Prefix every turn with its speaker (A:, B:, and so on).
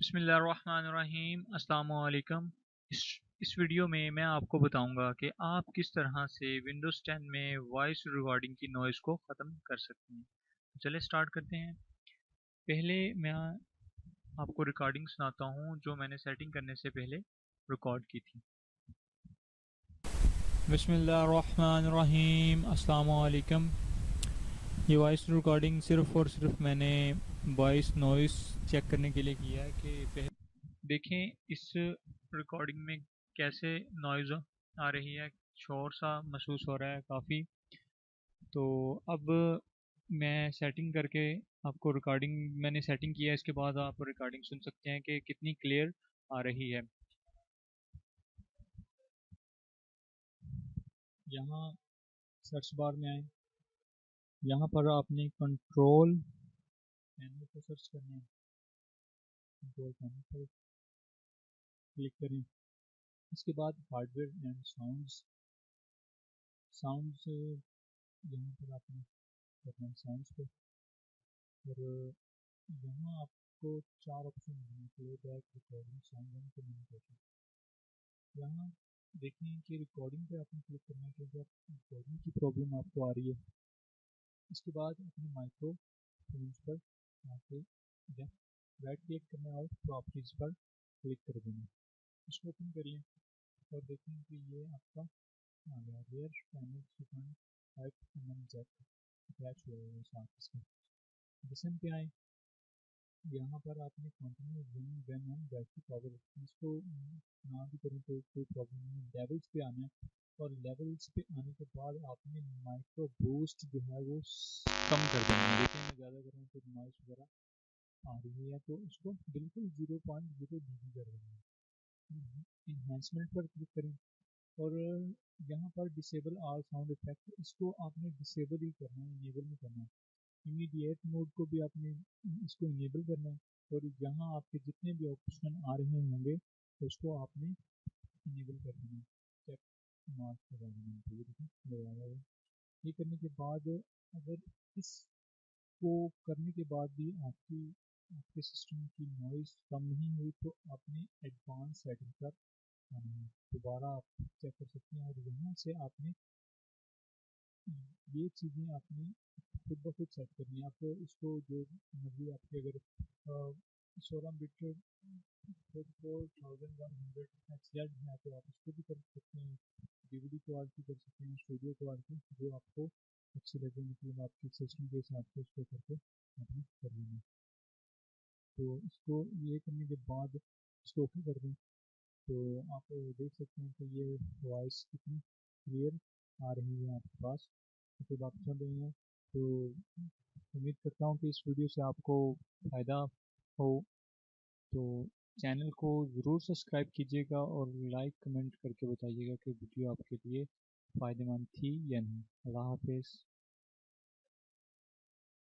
A: बिस्मिल्लाहिर्रहमानिर्रहीम अस्सलाम वालेकुम। इस वीडियो में मैं आपको बताऊंगा कि आप किस तरह से विंडोज़ 10 में वॉइस रिकॉर्डिंग की नॉइज़ को ख़त्म कर सकते हैं। चलिए स्टार्ट करते हैं। पहले मैं आपको रिकॉर्डिंग सुनाता हूँ जो मैंने सेटिंग करने से पहले रिकॉर्ड की थी। बिस्मिल्लाहिर्रहमानिर्रहीम अस्सलाम वालेकुम। ये वॉइस रिकॉर्डिंग सिर्फ़ और सिर्फ मैंने वॉइस नॉइज़ चेक करने के लिए किया है कि देखें इस रिकॉर्डिंग में कैसे नॉइज़ आ रही है, शोर सा महसूस हो रहा है काफ़ी। तो अब मैं सेटिंग करके आपको रिकॉर्डिंग मैंने सेटिंग किया है, इसके बाद आप रिकॉर्डिंग सुन सकते हैं कि कितनी क्लियर आ रही है। यहाँ सर्च बार में आए, यहाँ पर आपने कंट्रोल पैनल को सर्च करना है। कंट्रोल पैनल पर क्लिक करें। इसके बाद हार्डवेयर एंड साउंड्स यहाँ पर आपने करना है साउंड्स पर। और यहाँ आपको 4 ऑप्शन मिलेंगे, playback, recording, sound and communication. यहाँ देखें कि रिकॉर्डिंग पे आपने क्लिक करना है क्योंकि रिकॉर्डिंग की प्रॉब्लम आपको आ रही है। इसके बाद अपने माइक्रोफोन्स पर आके राइट क्लिक करना है और प्रॉपर्टीज़ पर क्लिक कर देना। इसको ओपन कर लें और देखें कि ये आपका आ गया rear panel 3.5 mm jack attach हुआ है साथ इसके। डिसेंट पे आए, यहाँ पर आपने continue running when on battery power, इसको ना भी करें तो कोई प्रॉब्लम नहीं है। लेवल्स पे आना है और लेवल्स पे आने के बाद आपने माइक्रो बूस्ट जो है वो कम कर देना है। लेकिन मैं ज़्यादा कर रहा हूँ तो नॉइस वगैरह आ रही है तो इसको बिल्कुल 0.0 dB कर देना है। इन्हांसमेंट पर क्लिक करें और यहाँ पर डिसेबल ऑल साउंड इफेक्ट, इसको आपने डिसेबल ही करना है, इनेबल नहीं करना है। इमीडिएट मोड को भी आपने इसको इनेबल करना है और यहाँ आपके जितने भी ऑप्शन आ रहे होंगे उसको आपने इनेबल कर देना है। चेक मार्क लगा देना है। ये करने के बाद अगर इसको करने के बाद भी आपके सिस्टम की नॉइज़ कम नहीं हुई तो आपने एडवांस सेटिंग पर आना है। दोबारा आप चेक कर सकते हैं और यहाँ से आपने ये चीज़ें आपने खुद ब खुद सेट करनी है। आप इसको जो मर्जी आपके अगर 16 बिट 44,100 XZ है तो आप इसको भी कर सकते हैं, DVD क्वालिटी कर सकते हैं, स्टूडियो क्वालिटी जो आपको अच्छी लगे, मतलब आपके सिस्टम के हिसाब से उसको करके आपने कर लेना। तो इसको ये करने के बाद इसको ओके कर दें तो आप देख सकते हैं कि ये वॉइस कितनी क्लियर आ रही है आपके पास जब आप सुन रही हैं। तो उम्मीद करता हूँ कि इस वीडियो से आपको फ़ायदा हो। तो चैनल को ज़रूर सब्सक्राइब कीजिएगा और लाइक कमेंट करके बताइएगा कि वीडियो आपके लिए फ़ायदेमंद थी या नहीं। अल्लाह हाफिज़।